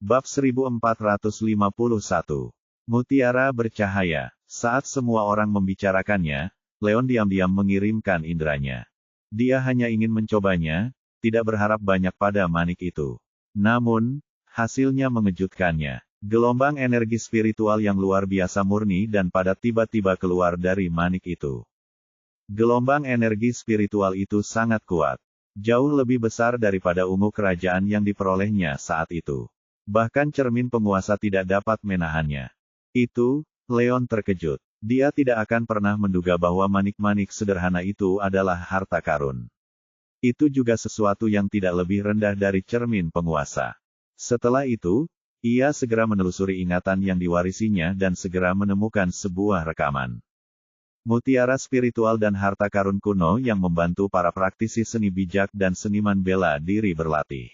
Bab 1451. Mutiara bercahaya. Saat semua orang membicarakannya, Leon diam-diam mengirimkan inderanya. Dia hanya ingin mencobanya, tidak berharap banyak pada manik itu. Namun, hasilnya mengejutkannya. Gelombang energi spiritual yang luar biasa murni dan padat tiba-tiba keluar dari manik itu. Gelombang energi spiritual itu sangat kuat. Jauh lebih besar daripada ungu kerajaan yang diperolehnya saat itu. Bahkan cermin penguasa tidak dapat menahannya. Itu, Leon terkejut. Dia tidak akan pernah menduga bahwa manik-manik sederhana itu adalah harta karun. Itu juga sesuatu yang tidak lebih rendah dari cermin penguasa. Setelah itu, ia segera menelusuri ingatan yang diwarisinya dan segera menemukan sebuah rekaman. Mutiara spiritual dan harta karun kuno yang membantu para praktisi seni bijak dan seniman bela diri berlatih.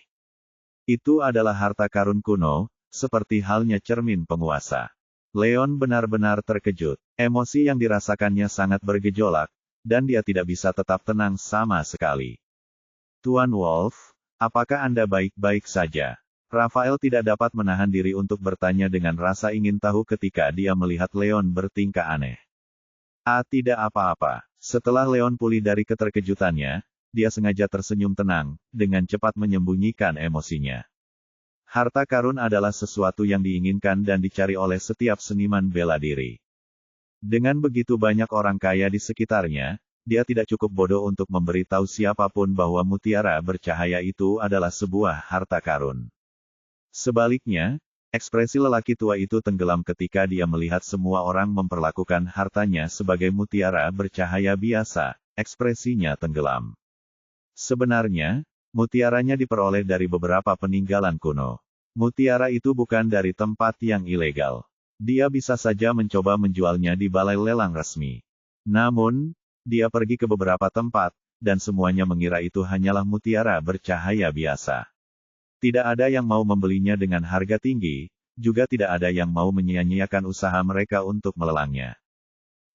Itu adalah harta karun kuno, seperti halnya cermin penguasa. Leon benar-benar terkejut. Emosi yang dirasakannya sangat bergejolak, dan dia tidak bisa tetap tenang sama sekali. Tuan Wolf, apakah Anda baik-baik saja? Rafael tidak dapat menahan diri untuk bertanya dengan rasa ingin tahu ketika dia melihat Leon bertingkah aneh. Tidak apa-apa. Setelah Leon pulih dari keterkejutannya, dia sengaja tersenyum tenang, dengan cepat menyembunyikan emosinya. Harta karun adalah sesuatu yang diinginkan dan dicari oleh setiap seniman bela diri. Dengan begitu banyak orang kaya di sekitarnya, dia tidak cukup bodoh untuk memberitahu siapapun bahwa mutiara bercahaya itu adalah sebuah harta karun. Sebaliknya, ekspresi lelaki tua itu tenggelam ketika dia melihat semua orang memperlakukan hartanya sebagai mutiara bercahaya biasa, ekspresinya tenggelam. Sebenarnya, mutiaranya diperoleh dari beberapa peninggalan kuno. Mutiara itu bukan dari tempat yang ilegal. Dia bisa saja mencoba menjualnya di balai lelang resmi. Namun, dia pergi ke beberapa tempat, dan semuanya mengira itu hanyalah mutiara bercahaya biasa. Tidak ada yang mau membelinya dengan harga tinggi, juga tidak ada yang mau menyia-nyiakan usaha mereka untuk melelangnya.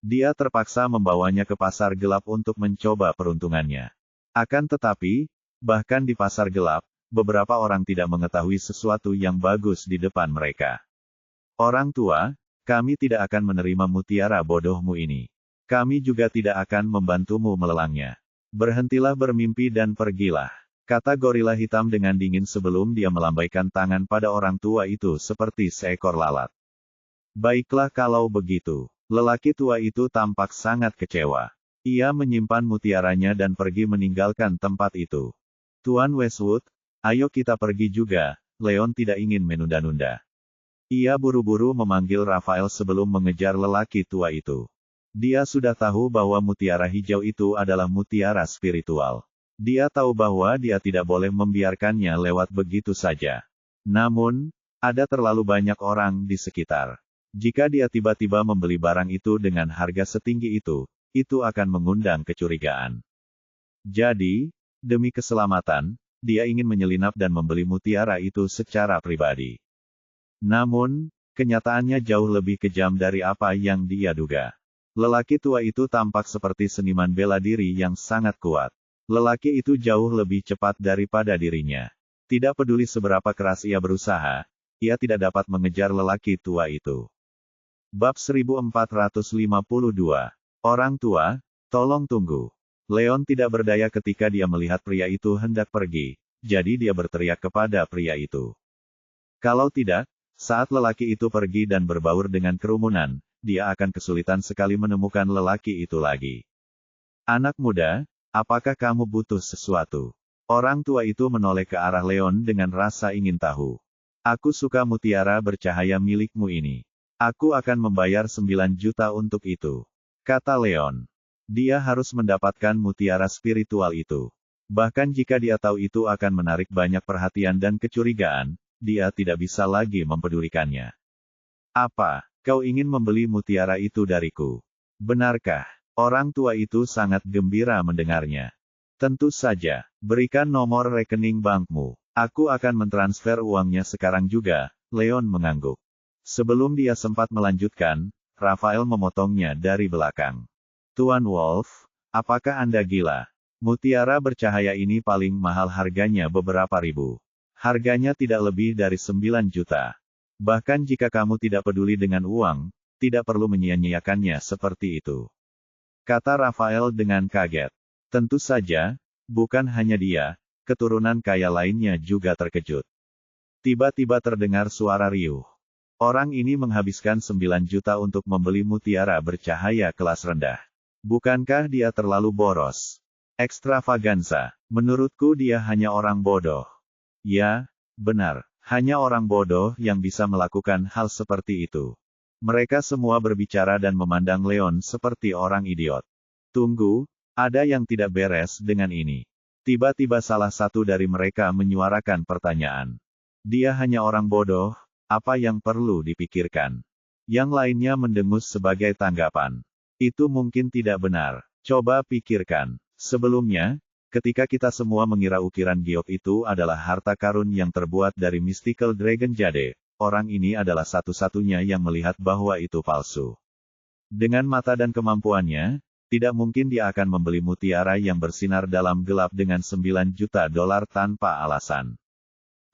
Dia terpaksa membawanya ke pasar gelap untuk mencoba peruntungannya. Akan tetapi, bahkan di pasar gelap, beberapa orang tidak mengetahui sesuatu yang bagus di depan mereka. Orang tua, kami tidak akan menerima mutiara bodohmu ini. Kami juga tidak akan membantumu melelangnya. Berhentilah bermimpi dan pergilah, kata gorila hitam dengan dingin sebelum dia melambaikan tangan pada orang tua itu seperti seekor lalat. Baiklah kalau begitu. Lelaki tua itu tampak sangat kecewa. Ia menyimpan mutiaranya dan pergi meninggalkan tempat itu. Tuan Westwood, ayo kita pergi juga. Leon tidak ingin menunda-nunda. Ia buru-buru memanggil Rafael sebelum mengejar lelaki tua itu. Dia sudah tahu bahwa mutiara hijau itu adalah mutiara spiritual. Dia tahu bahwa dia tidak boleh membiarkannya lewat begitu saja. Namun, ada terlalu banyak orang di sekitar. Jika dia tiba-tiba membeli barang itu dengan harga setinggi itu akan mengundang kecurigaan. Jadi, demi keselamatan, dia ingin menyelinap dan membeli mutiara itu secara pribadi. Namun, kenyataannya jauh lebih kejam dari apa yang dia duga. Lelaki tua itu tampak seperti seniman bela diri yang sangat kuat. Lelaki itu jauh lebih cepat daripada dirinya. Tidak peduli seberapa keras ia berusaha, ia tidak dapat mengejar lelaki tua itu. Bab 1452. Orang tua, tolong tunggu. Leon tidak berdaya ketika dia melihat pria itu hendak pergi, jadi dia berteriak kepada pria itu. Kalau tidak, saat lelaki itu pergi dan berbaur dengan kerumunan, dia akan kesulitan sekali menemukan lelaki itu lagi. Anak muda, apakah kamu butuh sesuatu? Orang tua itu menoleh ke arah Leon dengan rasa ingin tahu. Aku suka mutiara bercahaya milikmu ini. Aku akan membayar 9 juta untuk itu, kata Leon. Dia harus mendapatkan mutiara spiritual itu. Bahkan jika dia tahu itu akan menarik banyak perhatian dan kecurigaan, dia tidak bisa lagi mempedulikannya. Apa, kau ingin membeli mutiara itu dariku? Benarkah? Orang tua itu sangat gembira mendengarnya. Tentu saja, berikan nomor rekening bankmu. Aku akan mentransfer uangnya sekarang juga, Leon mengangguk. Sebelum dia sempat melanjutkan, Rafael memotongnya dari belakang. Tuan Wolf, apakah Anda gila? Mutiara bercahaya ini paling mahal harganya beberapa ribu. Harganya tidak lebih dari 9 juta. Bahkan jika kamu tidak peduli dengan uang, tidak perlu menyia-nyiakannya seperti itu. Kata Rafael dengan kaget. Tentu saja, bukan hanya dia, keturunan kaya lainnya juga terkejut. Tiba-tiba terdengar suara riuh. Orang ini menghabiskan 9 juta untuk membeli mutiara bercahaya kelas rendah. Bukankah dia terlalu boros? Ekstravaganza. Menurutku dia hanya orang bodoh. Ya, benar. Hanya orang bodoh yang bisa melakukan hal seperti itu. Mereka semua berbicara dan memandang Leon seperti orang idiot. Tunggu, ada yang tidak beres dengan ini. Tiba-tiba salah satu dari mereka menyuarakan pertanyaan. Dia hanya orang bodoh. Apa yang perlu dipikirkan? Yang lainnya mendengus sebagai tanggapan. Itu mungkin tidak benar. Coba pikirkan. Sebelumnya, ketika kita semua mengira ukiran giok itu adalah harta karun yang terbuat dari mystical dragon jade, orang ini adalah satu-satunya yang melihat bahwa itu palsu. Dengan mata dan kemampuannya, tidak mungkin dia akan membeli mutiara yang bersinar dalam gelap dengan 9 juta dolar tanpa alasan.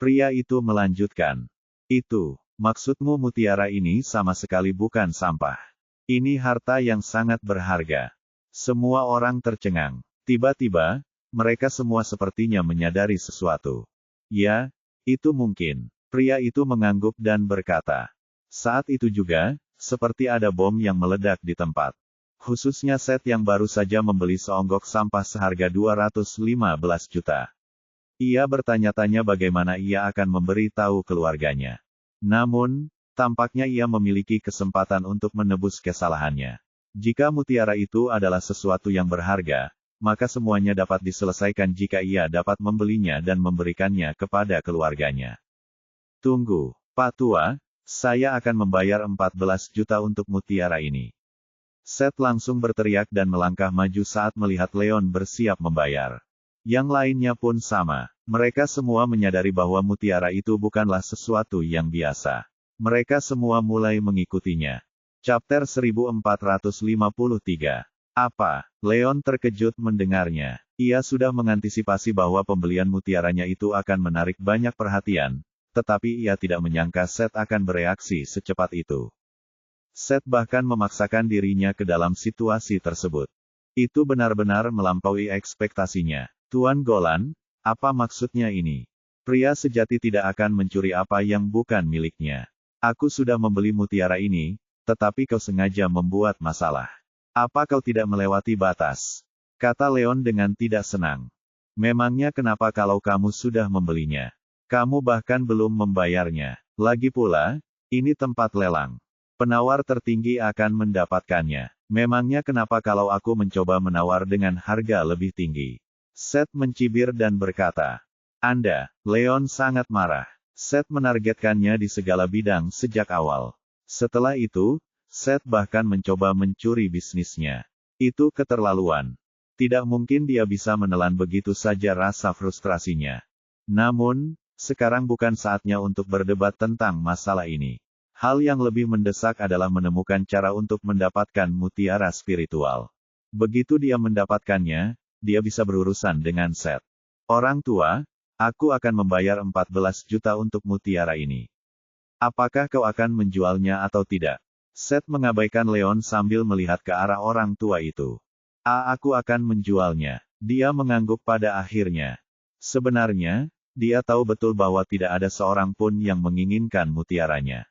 Pria itu melanjutkan. Itu, maksudmu mutiara ini sama sekali bukan sampah. Ini harta yang sangat berharga. Semua orang tercengang. Tiba-tiba, mereka semua sepertinya menyadari sesuatu. Ya, itu mungkin. Pria itu mengangguk dan berkata. Saat itu juga, seperti ada bom yang meledak di tempat. Khususnya Seth yang baru saja membeli seonggok sampah seharga 215 juta. Ia bertanya-tanya bagaimana ia akan memberi tahu keluarganya. Namun, tampaknya ia memiliki kesempatan untuk menebus kesalahannya. Jika mutiara itu adalah sesuatu yang berharga, maka semuanya dapat diselesaikan jika ia dapat membelinya dan memberikannya kepada keluarganya. Tunggu, Pak Tua, saya akan membayar 14 juta untuk mutiara ini. Seth langsung berteriak dan melangkah maju saat melihat Leon bersiap membayar. Yang lainnya pun sama. Mereka semua menyadari bahwa mutiara itu bukanlah sesuatu yang biasa. Mereka semua mulai mengikutinya. Chapter 1453. Apa? Leon terkejut mendengarnya. Ia sudah mengantisipasi bahwa pembelian mutiaranya itu akan menarik banyak perhatian, tetapi ia tidak menyangka Seth akan bereaksi secepat itu. Seth bahkan memaksakan dirinya ke dalam situasi tersebut. Itu benar-benar melampaui ekspektasinya. Tuan Golan, apa maksudnya ini? Pria sejati tidak akan mencuri apa yang bukan miliknya. Aku sudah membeli mutiara ini, tetapi kau sengaja membuat masalah. Apa kau tidak melewati batas? Kata Leon dengan tidak senang. Memangnya kenapa kalau kamu sudah membelinya? Kamu bahkan belum membayarnya. Lagi pula, ini tempat lelang. Penawar tertinggi akan mendapatkannya. Memangnya kenapa kalau aku mencoba menawar dengan harga lebih tinggi? Seth mencibir dan berkata, Anda, Leon sangat marah. Seth menargetkannya di segala bidang sejak awal. Setelah itu, Seth bahkan mencoba mencuri bisnisnya. Itu keterlaluan. Tidak mungkin dia bisa menelan begitu saja rasa frustrasinya. Namun, sekarang bukan saatnya untuk berdebat tentang masalah ini. Hal yang lebih mendesak adalah menemukan cara untuk mendapatkan mutiara spiritual. Begitu dia mendapatkannya, dia bisa berurusan dengan Seth. Orang tua, aku akan membayar 14 juta untuk mutiara ini. Apakah kau akan menjualnya atau tidak? Seth mengabaikan Leon sambil melihat ke arah orang tua itu. Aku akan menjualnya. Dia mengangguk pada akhirnya. Sebenarnya, dia tahu betul bahwa tidak ada seorang pun yang menginginkan mutiaranya.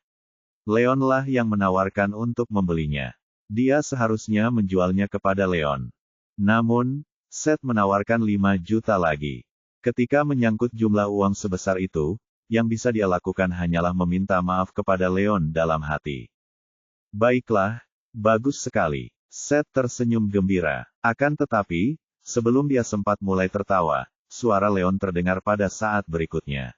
Leonlah yang menawarkan untuk membelinya. Dia seharusnya menjualnya kepada Leon. Namun, Seth menawarkan 5 juta lagi. Ketika menyangkut jumlah uang sebesar itu, yang bisa dia lakukan hanyalah meminta maaf kepada Leon dalam hati. Baiklah, bagus sekali. Seth tersenyum gembira. Akan tetapi, sebelum dia sempat mulai tertawa, suara Leon terdengar pada saat berikutnya.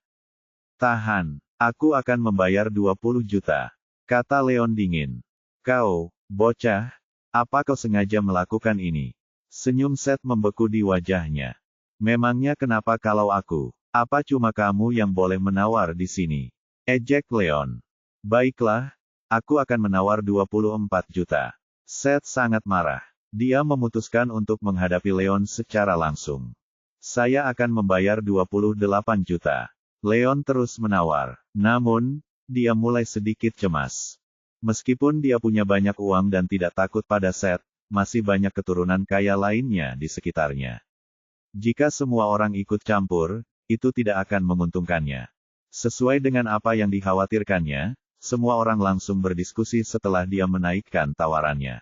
Tahan, aku akan membayar 20 juta. Kata Leon dingin. Kau, bocah, apa kau sengaja melakukan ini? Senyum Seth membeku di wajahnya. Memangnya kenapa kalau aku? Apa cuma kamu yang boleh menawar di sini? Ejek Leon. Baiklah, aku akan menawar 24 juta. Seth sangat marah. Dia memutuskan untuk menghadapi Leon secara langsung. Saya akan membayar 28 juta. Leon terus menawar. Namun, dia mulai sedikit cemas. Meskipun dia punya banyak uang dan tidak takut pada Seth, masih banyak keturunan kaya lainnya di sekitarnya. Jika semua orang ikut campur, itu tidak akan menguntungkannya. Sesuai dengan apa yang dikhawatirkannya, semua orang langsung berdiskusi setelah dia menaikkan tawarannya.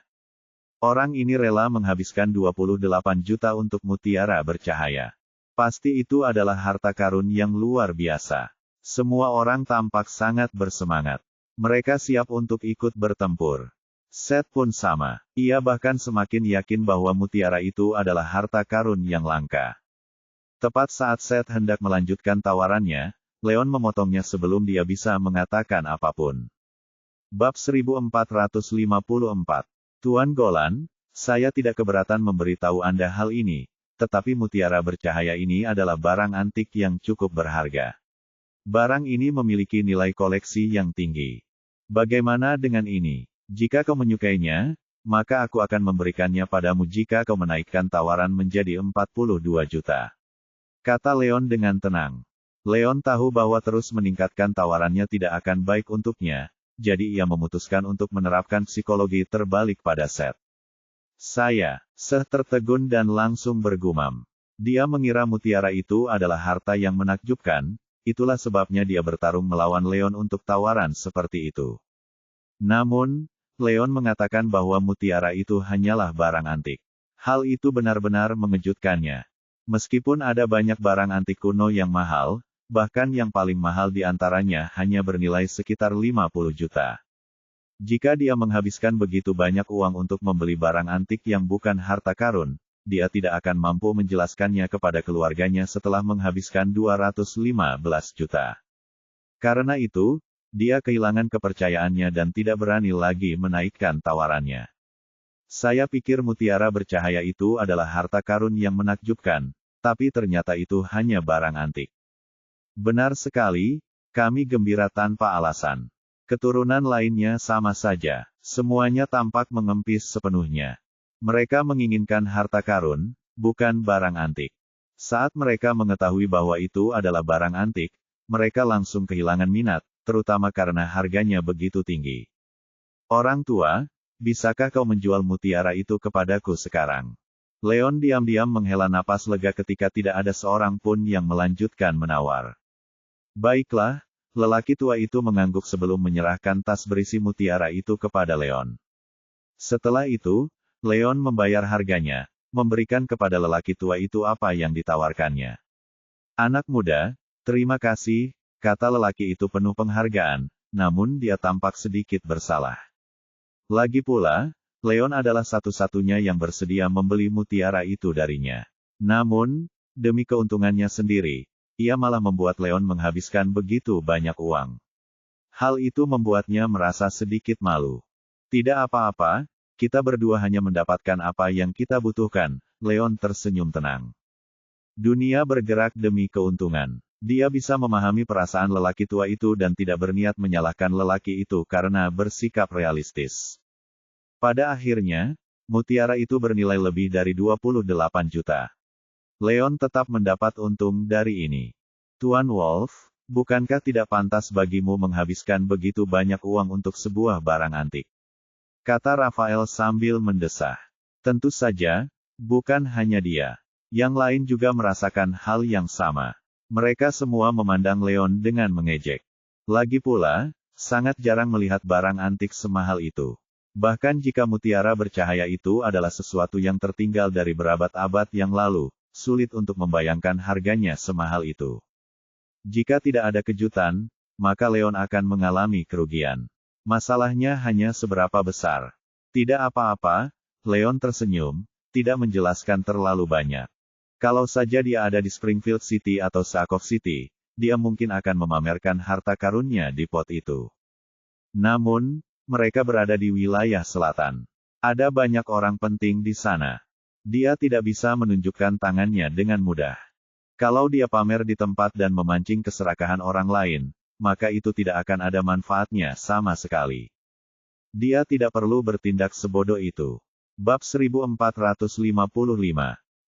Orang ini rela menghabiskan 28 juta untuk mutiara bercahaya. Pasti itu adalah harta karun yang luar biasa. Semua orang tampak sangat bersemangat. Mereka siap untuk ikut bertempur. Seth pun sama. Ia bahkan semakin yakin bahwa mutiara itu adalah harta karun yang langka. Tepat saat Seth hendak melanjutkan tawarannya, Leon memotongnya sebelum dia bisa mengatakan apapun. Bab 1454. Tuan Golan, saya tidak keberatan memberitahu Anda hal ini, tetapi mutiara bercahaya ini adalah barang antik yang cukup berharga. Barang ini memiliki nilai koleksi yang tinggi. Bagaimana dengan ini? Jika kau menyukainya, maka aku akan memberikannya padamu jika kau menaikkan tawaran menjadi 42 juta. Kata Leon dengan tenang. Leon tahu bahwa terus meningkatkan tawarannya tidak akan baik untuknya, jadi ia memutuskan untuk menerapkan psikologi terbalik pada Seth. Seth tertegun dan langsung bergumam. Dia mengira mutiara itu adalah harta yang menakjubkan, itulah sebabnya dia bertarung melawan Leon untuk tawaran seperti itu. Namun, Leon mengatakan bahwa mutiara itu hanyalah barang antik. Hal itu benar-benar mengejutkannya. Meskipun ada banyak barang antik kuno yang mahal, bahkan yang paling mahal di antaranya hanya bernilai sekitar 50 juta. Jika dia menghabiskan begitu banyak uang untuk membeli barang antik yang bukan harta karun, dia tidak akan mampu menjelaskannya kepada keluarganya setelah menghabiskan 215 juta. Karena itu, dia kehilangan kepercayaannya dan tidak berani lagi menaikkan tawarannya. Saya pikir mutiara bercahaya itu adalah harta karun yang menakjubkan, tapi ternyata itu hanya barang antik. Benar sekali, kami gembira tanpa alasan. Keturunan lainnya sama saja, semuanya tampak mengempis sepenuhnya. Mereka menginginkan harta karun, bukan barang antik. Saat mereka mengetahui bahwa itu adalah barang antik, mereka langsung kehilangan minat, terutama karena harganya begitu tinggi. Orang tua, bisakah kau menjual mutiara itu kepadaku sekarang? Leon diam-diam menghela napas lega ketika tidak ada seorang pun yang melanjutkan menawar. Baiklah, lelaki tua itu mengangguk sebelum menyerahkan tas berisi mutiara itu kepada Leon. Setelah itu, Leon membayar harganya, memberikan kepada lelaki tua itu apa yang ditawarkannya. Anak muda, terima kasih, kata lelaki itu penuh penghargaan, namun dia tampak sedikit bersalah. Lagi pula, Leon adalah satu-satunya yang bersedia membeli mutiara itu darinya. Namun, demi keuntungannya sendiri, ia malah membuat Leon menghabiskan begitu banyak uang. Hal itu membuatnya merasa sedikit malu. Tidak apa-apa, kita berdua hanya mendapatkan apa yang kita butuhkan, Leon tersenyum tenang. Dunia bergerak demi keuntungan. Dia bisa memahami perasaan lelaki tua itu dan tidak berniat menyalahkan lelaki itu karena bersikap realistis. Pada akhirnya, mutiara itu bernilai lebih dari 28 juta. Leon tetap mendapat untung dari ini. Tuan Wolf, bukankah tidak pantas bagimu menghabiskan begitu banyak uang untuk sebuah barang antik? Kata Rafael sambil mendesah. Tentu saja, bukan hanya dia. Yang lain juga merasakan hal yang sama. Mereka semua memandang Leon dengan mengejek. Lagi pula, sangat jarang melihat barang antik semahal itu. Bahkan jika mutiara bercahaya itu adalah sesuatu yang tertinggal dari berabad-abad yang lalu, sulit untuk membayangkan harganya semahal itu. Jika tidak ada kejutan, maka Leon akan mengalami kerugian. Masalahnya hanya seberapa besar. Tidak apa-apa, Leon tersenyum, tidak menjelaskan terlalu banyak. Kalau saja dia ada di Springfield City atau Saco City, dia mungkin akan memamerkan harta karunnya di pot itu. Namun, mereka berada di wilayah selatan. Ada banyak orang penting di sana. Dia tidak bisa menunjukkan tangannya dengan mudah. Kalau dia pamer di tempat dan memancing keserakahan orang lain, maka itu tidak akan ada manfaatnya sama sekali. Dia tidak perlu bertindak sebodoh itu. Bab 1455.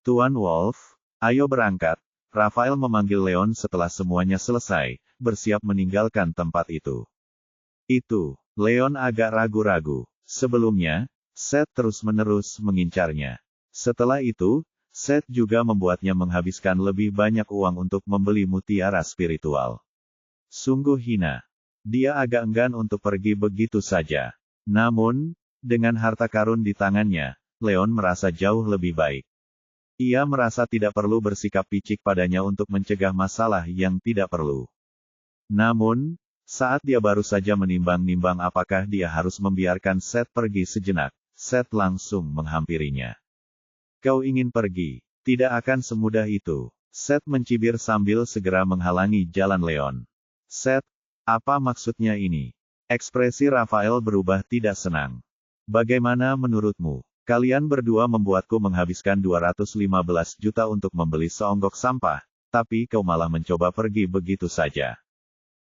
Tuan Wolf, ayo berangkat, Raphael memanggil Leon setelah semuanya selesai, bersiap meninggalkan tempat itu. Leon agak ragu-ragu. Sebelumnya, Seth terus-menerus mengincarnya. Setelah itu, Seth juga membuatnya menghabiskan lebih banyak uang untuk membeli mutiara spiritual. Sungguh hina. Dia agak enggan untuk pergi begitu saja. Namun, dengan harta karun di tangannya, Leon merasa jauh lebih baik. Ia merasa tidak perlu bersikap picik padanya untuk mencegah masalah yang tidak perlu. Namun, saat dia baru saja menimbang-nimbang apakah dia harus membiarkan Seth pergi sejenak, Seth langsung menghampirinya. Kau ingin pergi? Tidak akan semudah itu. Seth mencibir sambil segera menghalangi jalan Leon. Seth, apa maksudnya ini? Ekspresi Raphael berubah tidak senang. Bagaimana menurutmu? Kalian berdua membuatku menghabiskan 215 juta untuk membeli seonggok sampah, tapi kau malah mencoba pergi begitu saja.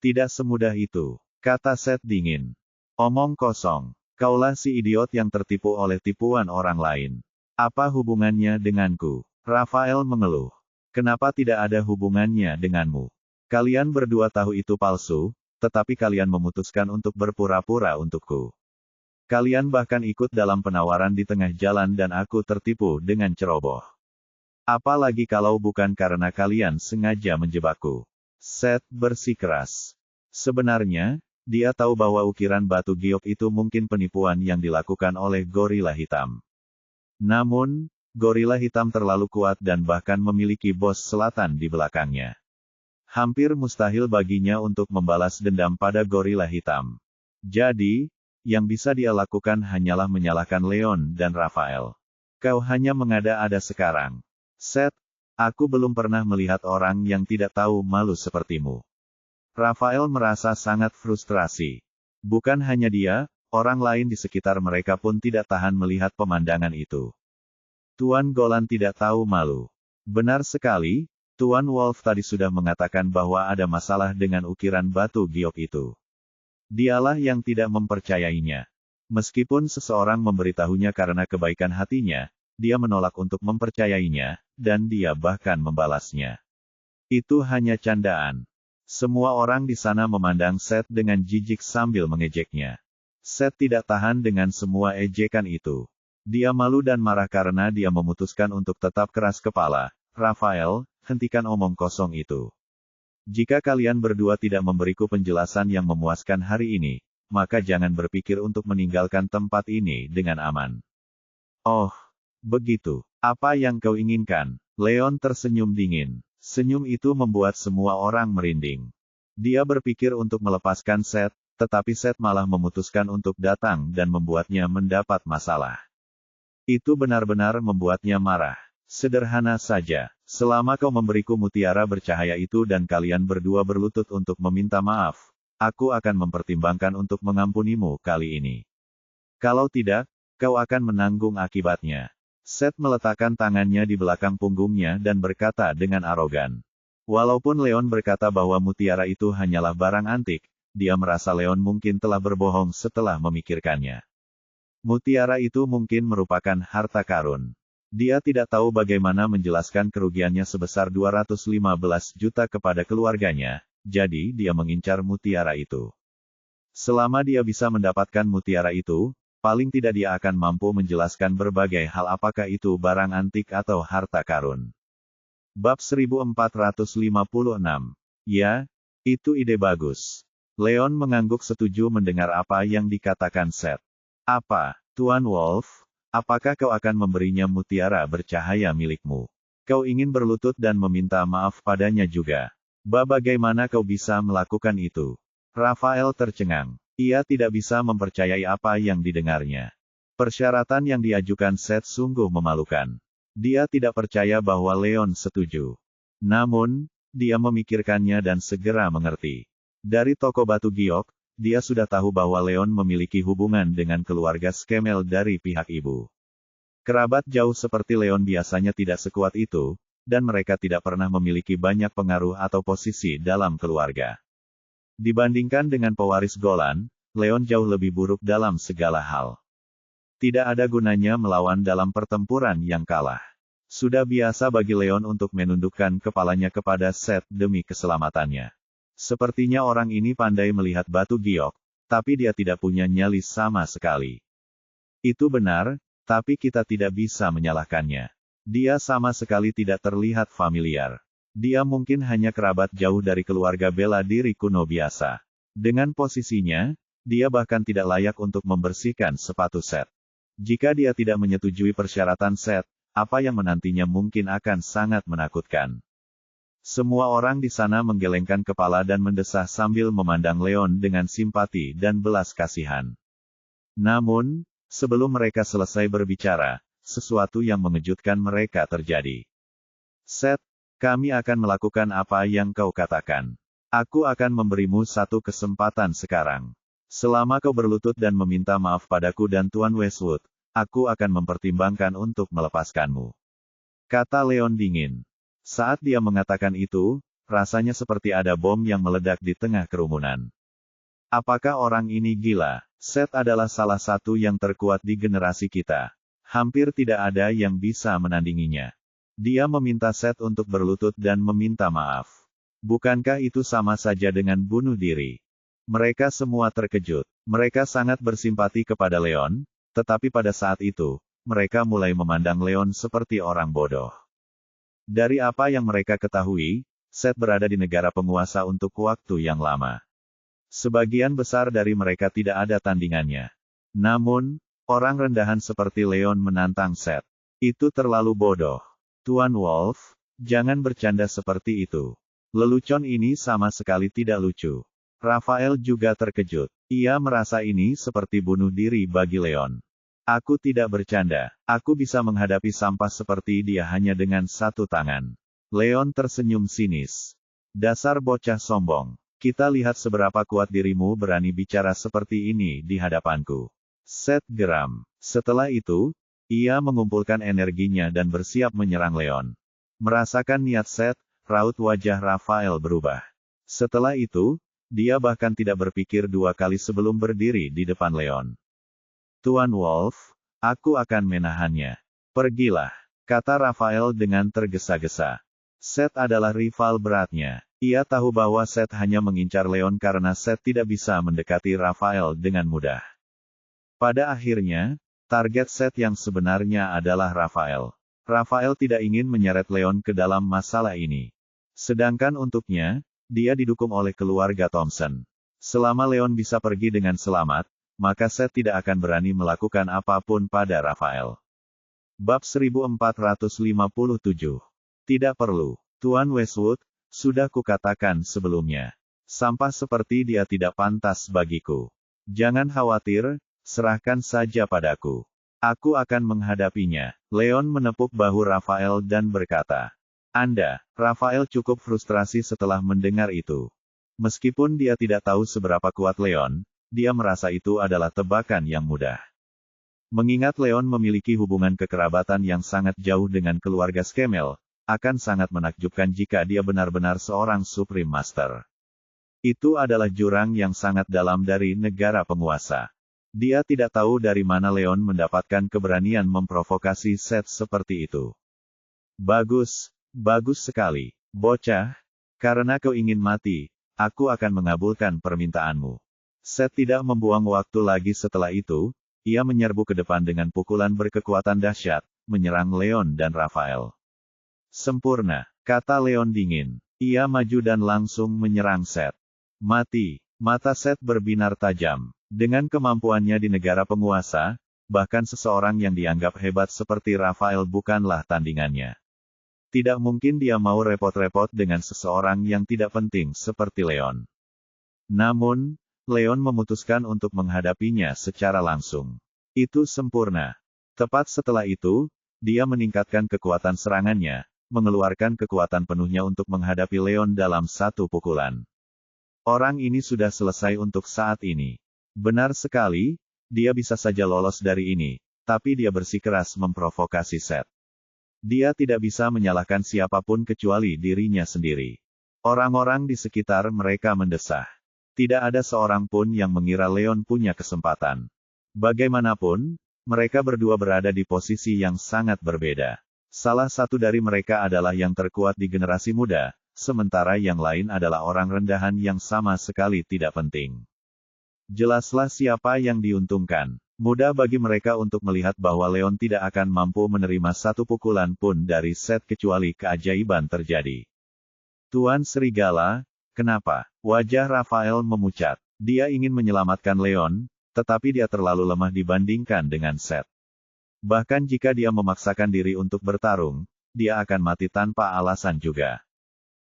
Tidak semudah itu, kata Seth dingin. Omong kosong, kaulah si idiot yang tertipu oleh tipuan orang lain. Apa hubungannya denganku? Raphael mengeluh. Kenapa tidak ada hubungannya denganmu? Kalian berdua tahu itu palsu, tetapi kalian memutuskan untuk berpura-pura untukku. Kalian bahkan ikut dalam penawaran di tengah jalan dan aku tertipu dengan ceroboh. Apalagi kalau bukan karena kalian sengaja menjebakku. Seth bersikeras. Sebenarnya, dia tahu bahwa ukiran batu giok itu mungkin penipuan yang dilakukan oleh gorila hitam. Namun, gorila hitam terlalu kuat dan bahkan memiliki bos selatan di belakangnya. Hampir mustahil baginya untuk membalas dendam pada gorila hitam. Jadi, yang bisa dia lakukan hanyalah menyalahkan Leon dan Raphael. Kau hanya mengada-ada sekarang. Seth, aku belum pernah melihat orang yang tidak tahu malu sepertimu. Raphael merasa sangat frustrasi. Bukan hanya dia, orang lain di sekitar mereka pun tidak tahan melihat pemandangan itu. Tuan Golan tidak tahu malu. Benar sekali, Tuan Wolf tadi sudah mengatakan bahwa ada masalah dengan ukiran batu giok itu. Dialah yang tidak mempercayainya. Meskipun seseorang memberitahunya karena kebaikan hatinya, dia menolak untuk mempercayainya, dan dia bahkan membalasnya. Itu hanya candaan. Semua orang di sana memandang Seth dengan jijik sambil mengejeknya. Seth tidak tahan dengan semua ejekan itu. Dia malu dan marah karena dia memutuskan untuk tetap keras kepala. Raphael, hentikan omong kosong itu. Jika kalian berdua tidak memberiku penjelasan yang memuaskan hari ini, maka jangan berpikir untuk meninggalkan tempat ini dengan aman. Oh, begitu. Apa yang kau inginkan? Leon tersenyum dingin. Senyum itu membuat semua orang merinding. Dia berpikir untuk melepaskan Seth, tetapi Seth malah memutuskan untuk datang dan membuatnya mendapat masalah. Itu benar-benar membuatnya marah. Sederhana saja, selama kau memberiku mutiara bercahaya itu dan kalian berdua berlutut untuk meminta maaf, aku akan mempertimbangkan untuk mengampunimu kali ini. Kalau tidak, kau akan menanggung akibatnya. Seth meletakkan tangannya di belakang punggungnya dan berkata dengan arogan. Walaupun Leon berkata bahwa mutiara itu hanyalah barang antik, dia merasa Leon mungkin telah berbohong setelah memikirkannya. Mutiara itu mungkin merupakan harta karun. Dia tidak tahu bagaimana menjelaskan kerugiannya sebesar 215 juta kepada keluarganya, jadi dia mengincar mutiara itu. Selama dia bisa mendapatkan mutiara itu, paling tidak dia akan mampu menjelaskan berbagai hal apakah itu barang antik atau harta karun. Bab 1456. Ya, itu ide bagus. Leon mengangguk setuju mendengar apa yang dikatakan Seth. Apa, Tuan Wolf? Apakah kau akan memberinya mutiara bercahaya milikmu? Kau ingin berlutut dan meminta maaf padanya juga. Bagaimana kau bisa melakukan itu? Raphael tercengang. Ia tidak bisa mempercayai apa yang didengarnya. Persyaratan yang diajukan Seth sungguh memalukan. Dia tidak percaya bahwa Leon setuju. Namun, dia memikirkannya dan segera mengerti. Dari toko batu giok, dia sudah tahu bahwa Leon memiliki hubungan dengan keluarga Skemel dari pihak ibu. Kerabat jauh seperti Leon biasanya tidak sekuat itu, dan mereka tidak pernah memiliki banyak pengaruh atau posisi dalam keluarga. Dibandingkan dengan pewaris Golan, Leon jauh lebih buruk dalam segala hal. Tidak ada gunanya melawan dalam pertempuran yang kalah. Sudah biasa bagi Leon untuk menundukkan kepalanya kepada Seth demi keselamatannya. Sepertinya orang ini pandai melihat batu giok, tapi dia tidak punya nyali sama sekali. Itu benar, tapi kita tidak bisa menyalahkannya. Dia sama sekali tidak terlihat familiar. Dia mungkin hanya kerabat jauh dari keluarga bela diri kuno biasa. Dengan posisinya, dia bahkan tidak layak untuk membersihkan sepatu Seth. Jika dia tidak menyetujui persyaratan Seth, apa yang menantinya mungkin akan sangat menakutkan. Semua orang di sana menggelengkan kepala dan mendesah sambil memandang Leon dengan simpati dan belas kasihan. Namun, sebelum mereka selesai berbicara, sesuatu yang mengejutkan mereka terjadi. Seth, kami akan melakukan apa yang kau katakan. Aku akan memberimu satu kesempatan sekarang. Selama kau berlutut dan meminta maaf padaku dan Tuan Westwood, aku akan mempertimbangkan untuk melepaskanmu. Kata Leon dingin. Saat dia mengatakan itu, rasanya seperti ada bom yang meledak di tengah kerumunan. Apakah orang ini gila? Seth adalah salah satu yang terkuat di generasi kita. Hampir tidak ada yang bisa menandinginya. Dia meminta Seth untuk berlutut dan meminta maaf. Bukankah itu sama saja dengan bunuh diri? Mereka semua terkejut. Mereka sangat bersimpati kepada Leon, tetapi pada saat itu, mereka mulai memandang Leon seperti orang bodoh. Dari apa yang mereka ketahui, Seth berada di negara penguasa untuk waktu yang lama. Sebagian besar dari mereka tidak ada tandingannya. Namun, orang rendahan seperti Leon menantang Seth. Itu terlalu bodoh. Tuan Wolf, jangan bercanda seperti itu. Lelucon ini sama sekali tidak lucu. Raphael juga terkejut. Ia merasa ini seperti bunuh diri bagi Leon. Aku tidak bercanda. Aku bisa menghadapi sampah seperti dia hanya dengan satu tangan. Leon tersenyum sinis. Dasar bocah sombong. Kita lihat seberapa kuat dirimu berani bicara seperti ini di hadapanku. Seth geram. Setelah itu, ia mengumpulkan energinya dan bersiap menyerang Leon. Merasakan niat Seth, raut wajah Raphael berubah. Setelah itu, dia bahkan tidak berpikir dua kali sebelum berdiri di depan Leon. Tuan Wolf, aku akan menahannya. Pergilah, kata Raphael dengan tergesa-gesa. Seth adalah rival beratnya. Ia tahu bahwa Seth hanya mengincar Leon karena Seth tidak bisa mendekati Raphael dengan mudah. Pada akhirnya, target Seth yang sebenarnya adalah Raphael. Raphael tidak ingin menyeret Leon ke dalam masalah ini. Sedangkan untuknya, dia didukung oleh keluarga Thompson. Selama Leon bisa pergi dengan selamat, maka Seth tidak akan berani melakukan apapun pada Raphael. Bab 1457. Tidak perlu, Tuan Westwood, sudah kukatakan sebelumnya. Sampah seperti dia tidak pantas bagiku. Jangan khawatir, serahkan saja padaku. Aku akan menghadapinya. Leon menepuk bahu Raphael dan berkata. Raphael cukup frustrasi setelah mendengar itu. Meskipun dia tidak tahu seberapa kuat Leon, dia merasa itu adalah tebakan yang mudah. Mengingat Leon memiliki hubungan kekerabatan yang sangat jauh dengan keluarga Skemel, akan sangat menakjubkan jika dia benar-benar seorang Supreme Master. Itu adalah jurang yang sangat dalam dari negara penguasa. Dia tidak tahu dari mana Leon mendapatkan keberanian memprovokasi Seth seperti itu. Bagus sekali, bocah. Karena kau ingin mati, aku akan mengabulkan permintaanmu. Seth tidak membuang waktu lagi setelah itu, ia menyerbu ke depan dengan pukulan berkekuatan dahsyat, menyerang Leon dan Raphael. Sempurna, kata Leon dingin. Ia maju dan langsung menyerang Seth. Mati, mata Seth berbinar tajam. Dengan kemampuannya di negara penguasa, bahkan seseorang yang dianggap hebat seperti Raphael bukanlah tandingannya. Tidak mungkin dia mau repot-repot dengan seseorang yang tidak penting seperti Leon. Namun, Leon memutuskan untuk menghadapinya secara langsung. Itu sempurna. Tepat setelah itu, dia meningkatkan kekuatan serangannya, mengeluarkan kekuatan penuhnya untuk menghadapi Leon dalam satu pukulan. Orang ini sudah selesai untuk saat ini. Benar sekali, dia bisa saja lolos dari ini, tapi dia bersikeras memprovokasi Seth. Dia tidak bisa menyalahkan siapapun kecuali dirinya sendiri. Orang-orang di sekitar mereka mendesah. Tidak ada seorang pun yang mengira Leon punya kesempatan. Bagaimanapun, mereka berdua berada di posisi yang sangat berbeda. Salah satu dari mereka adalah yang terkuat di generasi muda, sementara yang lain adalah orang rendahan yang sama sekali tidak penting. Jelaslah siapa yang diuntungkan. Mudah bagi mereka untuk melihat bahwa Leon tidak akan mampu menerima satu pukulan pun dari Seth kecuali keajaiban terjadi. Tuan Serigala, kenapa? Wajah Rafael memucat. Dia ingin menyelamatkan Leon, tetapi dia terlalu lemah dibandingkan dengan Seth. Bahkan jika dia memaksakan diri untuk bertarung, dia akan mati tanpa alasan juga.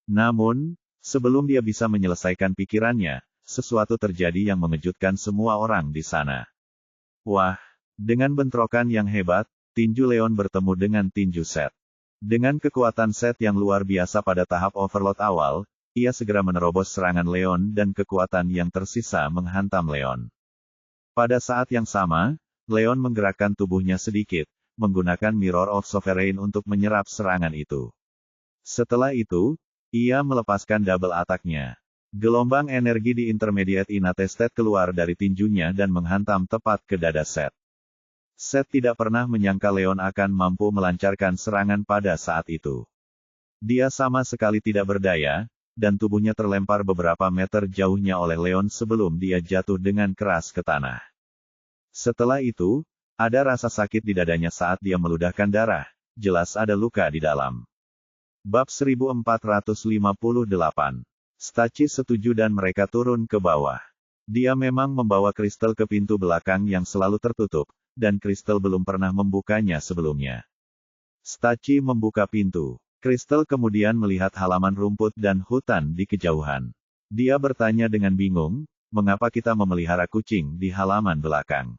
Namun, sebelum dia bisa menyelesaikan pikirannya, sesuatu terjadi yang mengejutkan semua orang di sana. Wah, dengan bentrokan yang hebat, tinju Leon bertemu dengan tinju Seth. Dengan kekuatan Seth yang luar biasa pada tahap overload awal, ia segera menerobos serangan Leon dan kekuatan yang tersisa menghantam Leon. Pada saat yang sama, Leon menggerakkan tubuhnya sedikit, menggunakan Mirror of Sovereign untuk menyerap serangan itu. Setelah itu, ia melepaskan double attack-nya. Gelombang energi di Intermediate Inatested keluar dari tinjunya dan menghantam tepat ke dada Seth. Seth tidak pernah menyangka Leon akan mampu melancarkan serangan pada saat itu. Dia sama sekali tidak berdaya, dan tubuhnya terlempar beberapa meter jauhnya oleh Leon sebelum dia jatuh dengan keras ke tanah. Setelah itu, ada rasa sakit di dadanya saat dia meludahkan darah, jelas ada luka di dalam. Bab 1458. Staci setuju dan mereka turun ke bawah. Dia memang membawa kristal ke pintu belakang yang selalu tertutup, dan kristal belum pernah membukanya sebelumnya. Staci membuka pintu. Kristal kemudian melihat halaman rumput dan hutan di kejauhan. Dia bertanya dengan bingung, mengapa kita memelihara kucing di halaman belakang?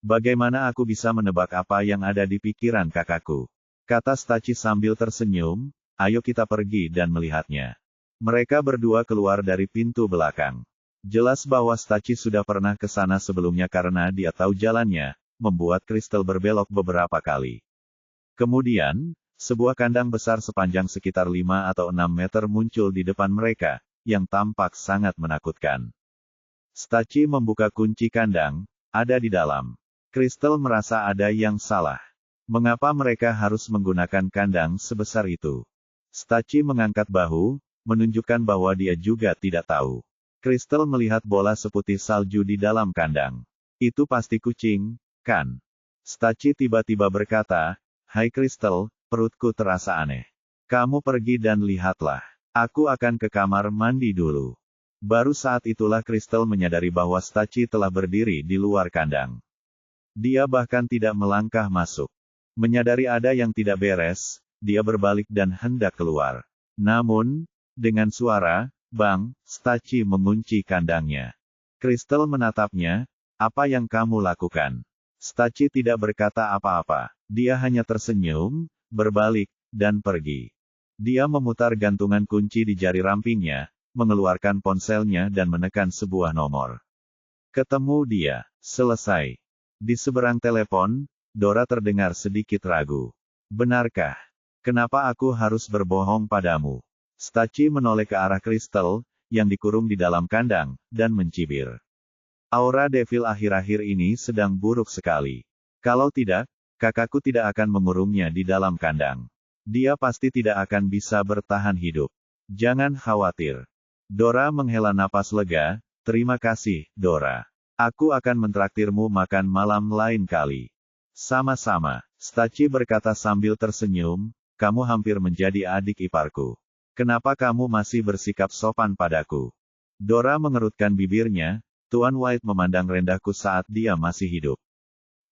Bagaimana aku bisa menebak apa yang ada di pikiran kakakku? Kata Staci sambil tersenyum, ayo kita pergi dan melihatnya. Mereka berdua keluar dari pintu belakang. Jelas bahwa Staci sudah pernah ke sana sebelumnya karena dia tahu jalannya, membuat kristal berbelok beberapa kali. Kemudian, sebuah kandang besar sepanjang sekitar 5 atau 6 meter muncul di depan mereka, yang tampak sangat menakutkan. Staci membuka kunci kandang, ada di dalam. Kristal merasa ada yang salah. Mengapa mereka harus menggunakan kandang sebesar itu? Staci mengangkat bahu, menunjukkan bahwa dia juga tidak tahu. Kristal melihat bola seputih salju di dalam kandang. Itu pasti kucing, kan? Staci tiba-tiba berkata, "Hai Kristal, perutku terasa aneh. Kamu pergi dan lihatlah. Aku akan ke kamar mandi dulu." Baru saat itulah Kristal menyadari bahwa Staci telah berdiri di luar kandang. Dia bahkan tidak melangkah masuk. Menyadari ada yang tidak beres, dia berbalik dan hendak keluar. Namun, dengan suara, "Bang," Staci mengunci kandangnya. Kristal menatapnya, "Apa yang kamu lakukan?" Staci tidak berkata apa-apa. Dia hanya tersenyum, berbalik, dan pergi. Dia memutar gantungan kunci di jari rampingnya, mengeluarkan ponselnya dan menekan sebuah nomor. Ketemu dia. Selesai. Di seberang telepon, Dora terdengar sedikit ragu. "Benarkah? Kenapa aku harus berbohong padamu?" Staci menoleh ke arah Kristal, yang dikurung di dalam kandang, dan mencibir. "Aura Devil akhir-akhir ini sedang buruk sekali. Kalau tidak, kakakku tidak akan mengurungnya di dalam kandang. Dia pasti tidak akan bisa bertahan hidup. Jangan khawatir." Dora menghela napas lega, "Terima kasih, Dora. Aku akan mentraktirmu makan malam lain kali." "Sama-sama," Staci berkata sambil tersenyum, "kamu hampir menjadi adik iparku. Kenapa kamu masih bersikap sopan padaku?" Dora mengerutkan bibirnya, Tuan White memandang rendahku saat dia masih hidup.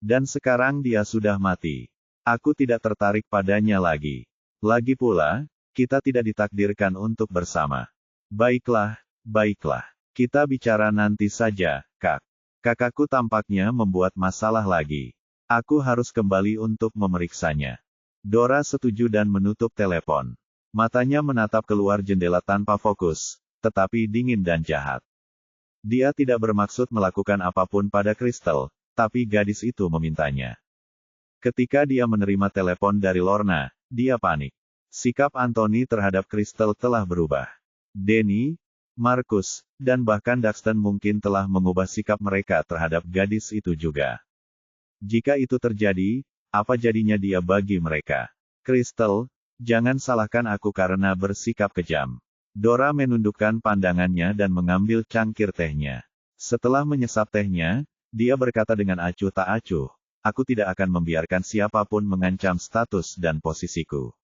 Dan sekarang dia sudah mati. Aku tidak tertarik padanya lagi. Lagi pula, kita tidak ditakdirkan untuk bersama. Baiklah, baiklah. Kita bicara nanti saja, Kak. Kakakku tampaknya membuat masalah lagi. Aku harus kembali untuk memeriksanya. Dora setuju dan menutup telepon. Matanya menatap keluar jendela tanpa fokus, tetapi dingin dan jahat. Dia tidak bermaksud melakukan apapun pada Kristal, tapi gadis itu memintanya. Ketika dia menerima telepon dari Lorna, dia panik. Sikap Anthony terhadap Kristal telah berubah. Danny, Marcus, dan bahkan Daxton mungkin telah mengubah sikap mereka terhadap gadis itu juga. Jika itu terjadi, apa jadinya dia bagi mereka? Crystal, jangan salahkan aku karena bersikap kejam. Dora menundukkan pandangannya dan mengambil cangkir tehnya. Setelah menyesap tehnya, dia berkata dengan acuh tak acuh, aku tidak akan membiarkan siapapun mengancam status dan posisiku.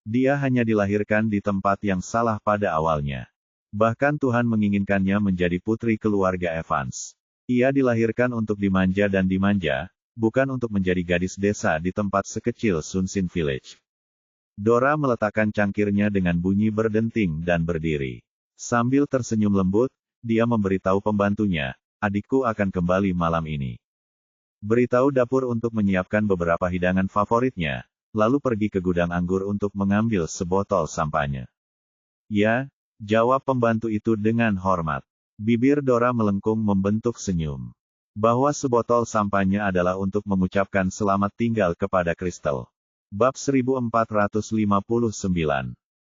Dia hanya dilahirkan di tempat yang salah pada awalnya. Bahkan Tuhan menginginkannya menjadi putri keluarga Evans. Ia dilahirkan untuk dimanja dan dimanja, bukan untuk menjadi gadis desa di tempat sekecil Sunsin Village. Dora meletakkan cangkirnya dengan bunyi berdenting dan berdiri. Sambil tersenyum lembut, dia memberitahu pembantunya, adikku akan kembali malam ini. Beritahu dapur untuk menyiapkan beberapa hidangan favoritnya, lalu pergi ke gudang anggur untuk mengambil sebotol sampahnya. Ya, jawab pembantu itu dengan hormat. Bibir Dora melengkung membentuk senyum. Bahwa sebotol sampahnya adalah untuk mengucapkan selamat tinggal kepada Crystal. Bab 1459.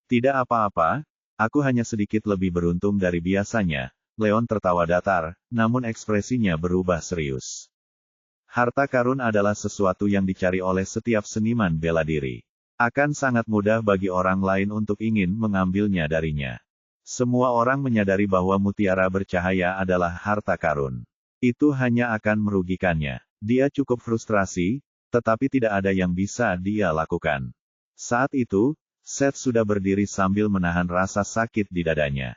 Tidak apa-apa, aku hanya sedikit lebih beruntung dari biasanya. Leon tertawa datar, namun ekspresinya berubah serius. Harta karun adalah sesuatu yang dicari oleh setiap seniman bela diri. Akan sangat mudah bagi orang lain untuk ingin mengambilnya darinya. Semua orang menyadari bahwa mutiara bercahaya adalah harta karun. Itu hanya akan merugikannya. Dia cukup frustrasi, tetapi tidak ada yang bisa dia lakukan. Saat itu, Seth sudah berdiri sambil menahan rasa sakit di dadanya.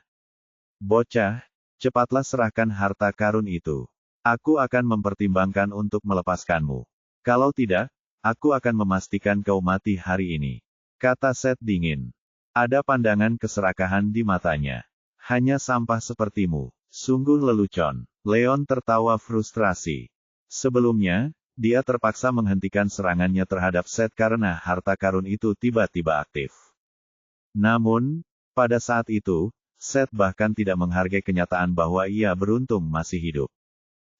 Bocah, cepatlah serahkan harta karun itu. Aku akan mempertimbangkan untuk melepaskanmu. Kalau tidak, aku akan memastikan kau mati hari ini. Kata Seth dingin. Ada pandangan keserakahan di matanya. Hanya sampah sepertimu. Sungguh lelucon. Leon tertawa frustrasi. Sebelumnya, dia terpaksa menghentikan serangannya terhadap Seth karena harta karun itu tiba-tiba aktif. Namun, pada saat itu, Seth bahkan tidak menghargai kenyataan bahwa ia beruntung masih hidup.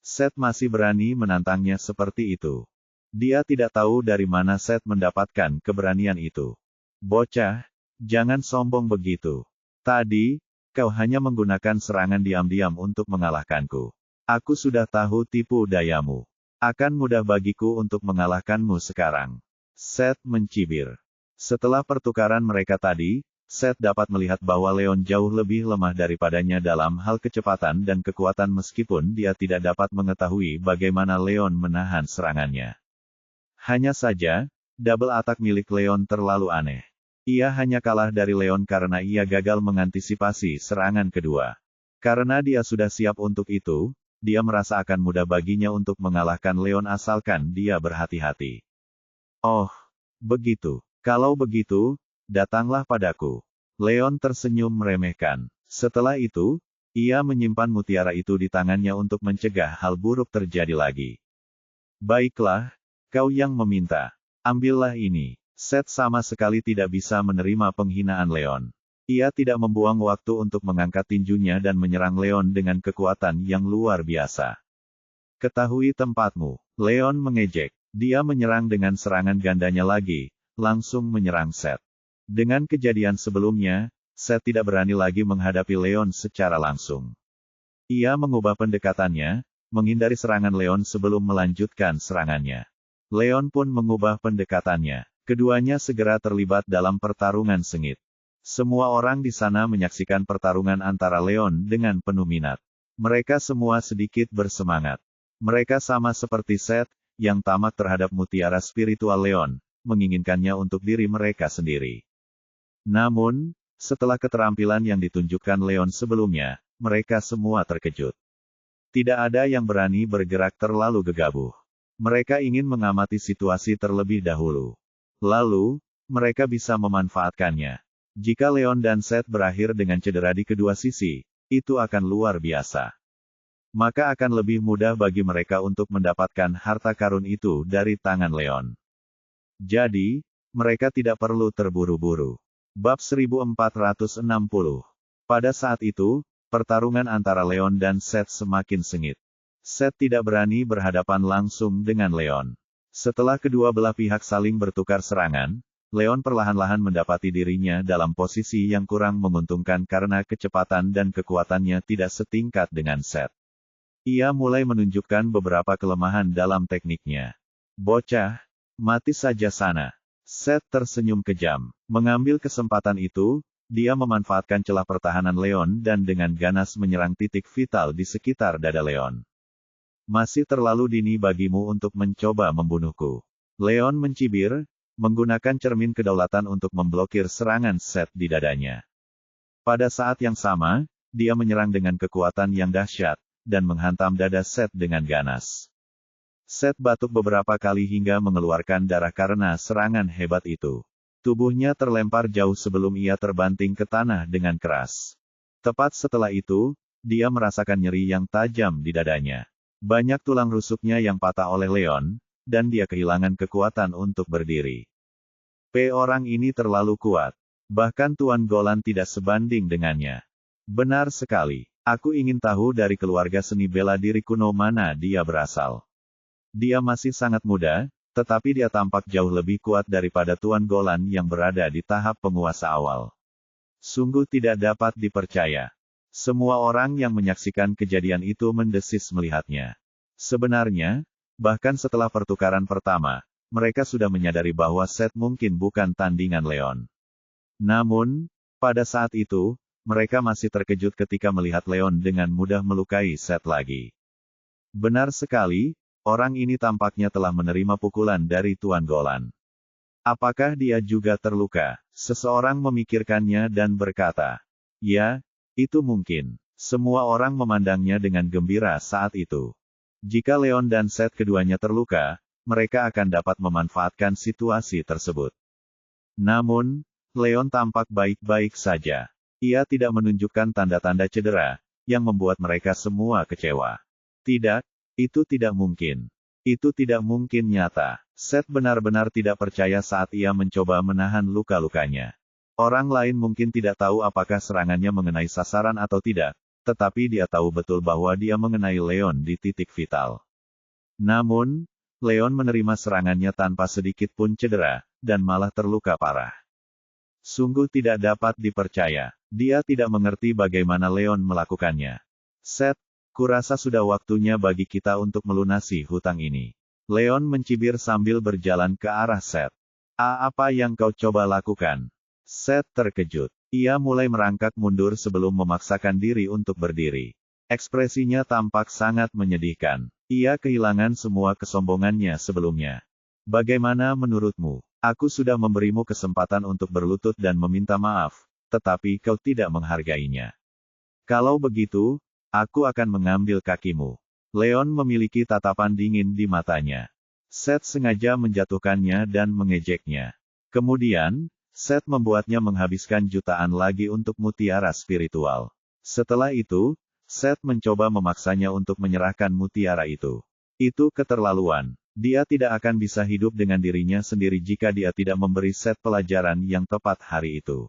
Seth masih berani menantangnya seperti itu. Dia tidak tahu dari mana Seth mendapatkan keberanian itu. Bocah, jangan sombong begitu. Tadi, kau hanya menggunakan serangan diam-diam untuk mengalahkanku. Aku sudah tahu tipu dayamu. Akan mudah bagiku untuk mengalahkanmu sekarang. Seth mencibir. Setelah pertukaran mereka tadi, Seth dapat melihat bahwa Leon jauh lebih lemah daripadanya dalam hal kecepatan dan kekuatan meskipun dia tidak dapat mengetahui bagaimana Leon menahan serangannya. Hanya saja, double attack milik Leon terlalu aneh. Ia hanya kalah dari Leon karena ia gagal mengantisipasi serangan kedua. Karena dia sudah siap untuk itu, dia merasa akan mudah baginya untuk mengalahkan Leon asalkan dia berhati-hati. Oh, begitu. Kalau begitu, datanglah padaku. Leon tersenyum meremehkan. Setelah itu, ia menyimpan mutiara itu di tangannya untuk mencegah hal buruk terjadi lagi. Baiklah, kau yang meminta. Ambillah ini. Seth sama sekali tidak bisa menerima penghinaan Leon. Ia tidak membuang waktu untuk mengangkat tinjunya dan menyerang Leon dengan kekuatan yang luar biasa. Ketahui tempatmu. Leon mengejek. Dia menyerang dengan serangan gandanya lagi, langsung menyerang Seth. Dengan kejadian sebelumnya, Seth tidak berani lagi menghadapi Leon secara langsung. Ia mengubah pendekatannya, menghindari serangan Leon sebelum melanjutkan serangannya. Leon pun mengubah pendekatannya. Keduanya segera terlibat dalam pertarungan sengit. Semua orang di sana menyaksikan pertarungan antara Leon dengan penuh minat. Mereka semua sedikit bersemangat. Mereka sama seperti Seth, yang tamak terhadap mutiara spiritual Leon, menginginkannya untuk diri mereka sendiri. Namun, setelah keterampilan yang ditunjukkan Leon sebelumnya, mereka semua terkejut. Tidak ada yang berani bergerak terlalu gegabah. Mereka ingin mengamati situasi terlebih dahulu. Lalu, mereka bisa memanfaatkannya. Jika Leon dan Seth berakhir dengan cedera di kedua sisi, itu akan luar biasa. Maka akan lebih mudah bagi mereka untuk mendapatkan harta karun itu dari tangan Leon. Jadi, mereka tidak perlu terburu-buru. Bab 1460. Pada saat itu, pertarungan antara Leon dan Seth semakin sengit. Seth tidak berani berhadapan langsung dengan Leon. Setelah kedua belah pihak saling bertukar serangan, Leon perlahan-lahan mendapati dirinya dalam posisi yang kurang menguntungkan karena kecepatan dan kekuatannya tidak setingkat dengan Seth. Ia mulai menunjukkan beberapa kelemahan dalam tekniknya. Bocah, mati saja sana. Seth tersenyum kejam. Mengambil kesempatan itu, dia memanfaatkan celah pertahanan Leon dan dengan ganas menyerang titik vital di sekitar dada Leon. Masih terlalu dini bagimu untuk mencoba membunuhku. Leon mencibir, menggunakan cermin kedaulatan untuk memblokir serangan Seth di dadanya. Pada saat yang sama, dia menyerang dengan kekuatan yang dahsyat, dan menghantam dada Seth dengan ganas. Seth batuk beberapa kali hingga mengeluarkan darah karena serangan hebat itu. Tubuhnya terlempar jauh sebelum ia terbanting ke tanah dengan keras. Tepat setelah itu, dia merasakan nyeri yang tajam di dadanya. Banyak tulang rusuknya yang patah oleh Leon, dan dia kehilangan kekuatan untuk berdiri. Orang ini terlalu kuat. Bahkan Tuan Golan tidak sebanding dengannya. Benar sekali. Aku ingin tahu dari keluarga seni bela diri kuno mana dia berasal. Dia masih sangat muda, tetapi dia tampak jauh lebih kuat daripada Tuan Golan yang berada di tahap penguasa awal. Sungguh tidak dapat dipercaya. Semua orang yang menyaksikan kejadian itu mendesis melihatnya. Sebenarnya, bahkan setelah pertukaran pertama, mereka sudah menyadari bahwa Seth mungkin bukan tandingan Leon. Namun, pada saat itu, mereka masih terkejut ketika melihat Leon dengan mudah melukai Seth lagi. Benar sekali, orang ini tampaknya telah menerima pukulan dari Tuan Golan. Apakah dia juga terluka? Seseorang memikirkannya dan berkata, "Ya, itu mungkin." Semua orang memandangnya dengan gembira saat itu. Jika Leon dan Seth keduanya terluka, mereka akan dapat memanfaatkan situasi tersebut. Namun, Leon tampak baik-baik saja. Ia tidak menunjukkan tanda-tanda cedera, yang membuat mereka semua kecewa. Tidak, itu tidak mungkin. Itu tidak mungkin nyata. Seth benar-benar tidak percaya saat ia mencoba menahan luka-lukanya. Orang lain mungkin tidak tahu apakah serangannya mengenai sasaran atau tidak, tetapi dia tahu betul bahwa dia mengenai Leon di titik vital. Namun, Leon menerima serangannya tanpa sedikit pun cedera, dan malah terluka parah. Sungguh tidak dapat dipercaya. Dia tidak mengerti bagaimana Leon melakukannya. Seth, kurasa sudah waktunya bagi kita untuk melunasi hutang ini. Leon mencibir sambil berjalan ke arah Seth. Apa yang kau coba lakukan? Seth terkejut. Ia mulai merangkak mundur sebelum memaksakan diri untuk berdiri. Ekspresinya tampak sangat menyedihkan. Ia kehilangan semua kesombongannya sebelumnya. Bagaimana menurutmu? Aku sudah memberimu kesempatan untuk berlutut dan meminta maaf, tetapi kau tidak menghargainya. Kalau begitu, aku akan mengambil kakimu. Leon memiliki tatapan dingin di matanya. Seth sengaja menjatuhkannya dan mengejeknya. Kemudian, Seth membuatnya menghabiskan jutaan lagi untuk mutiara spiritual. Setelah itu, Seth mencoba memaksanya untuk menyerahkan mutiara itu. Itu keterlaluan. Dia tidak akan bisa hidup dengan dirinya sendiri jika dia tidak memberi Seth pelajaran yang tepat hari itu.